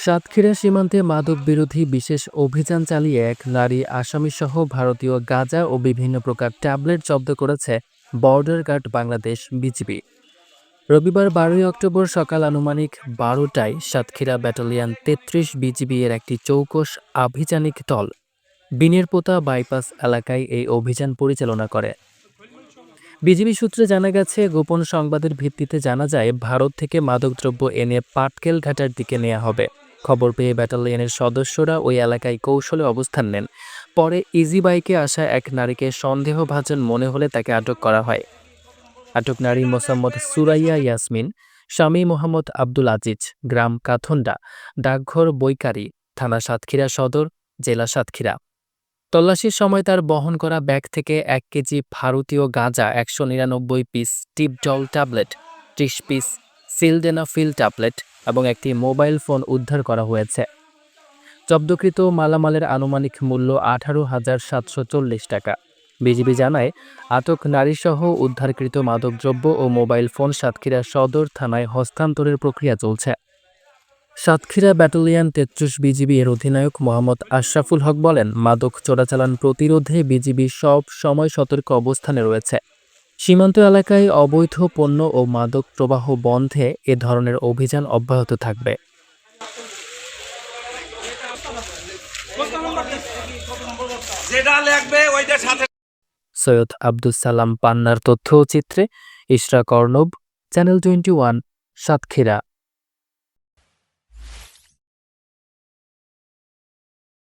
সাতক্ষীরা সীমান্তে মাদক বিরোধী বিশেষ অভিযান চালিয়ে এক নারী আসামিসহ ভারতীয় গাঁজা ও বিভিন্ন প্রকার ট্যাবলেট জব্দ করেছে বর্ডার গার্ড বাংলাদেশ বিজিবি। রবিবার ১২ অক্টোবর সকাল আনুমানিক ১২টায় সাতক্ষীরা ব্যাটালিয়ন ৩৩ বিজিবি এর একটি চৌকস আভিযানিক দল বিনেরপোতা বাইপাস এলাকায় এই অভিযান পরিচালনা করে। বিজিবি সূত্রে জানা গেছে, গোপন সংবাদের ভিত্তিতে জানা যায় ভারত থেকে মাদকদ্রব্য এনে পাটকেল ঘাটার দিকে নেওয়া হবে। খবর পেয়ে ব্যাটালিয়নের সদস্যরা ওই এলাকায় কৌশলে অবস্থান নেন। পরে ইজি বাইকে আসা এক নারীকে সন্দেহভাজন মনে হলে তাকে আটক করা হয়। আটক নারী মোসাম্মদ সুরাইয়া ইয়াসমিন, স্বামী মোহাম্মদ আব্দুল আজিজ, গ্রাম কাথন্ডা, ডাকঘর বৈকারি, থানা সাতক্ষীরা সদর, জেলা সাতক্ষীরা। তল্লাশির সময় তার বহন করা ব্যাগ থেকে ১ কেজি ভারতীয় গাঁজা, ১৯৯ পিস টিপডল ট্যাবলেট, ৩০ পিস সিলডেনাফিল ট্যাবলেট এবং একটি মোবাইল ফোন উদ্ধার করা হয়েছে। জব্দকৃত মালামালের আনুমানিক মূল্য ১৮,৭৪০ টাকা। বিজিবি জানায়, আটক নারীসহ উদ্ধারকৃত মাদকদ্রব্য ও মোবাইল ফোন সাতক্ষীরা সদর থানায় হস্তান্তরের প্রক্রিয়া চলছে। সাতক্ষীরা ব্যাটালিয়ন ৩৩ বিজিবি এর অধিনায়ক মোহাম্মদ আশরাফুল হক বলেন, মাদক চোরাচালান প্রতিরোধে বিজিবি সব সময় সতর্ক অবস্থানে রয়েছে। সীমান্ত এলাকায় অবৈধ পণ্য ও মাদক প্রবাহ বন্ধে এ ধরনের অভিযান অব্যাহত থাকবে। সৈয়দ আব্দুস সালাম পান্নার তথ্য ও চিত্রে ইশরাক অর্ণব, চ্যানেল 21, সাতক্ষীরা।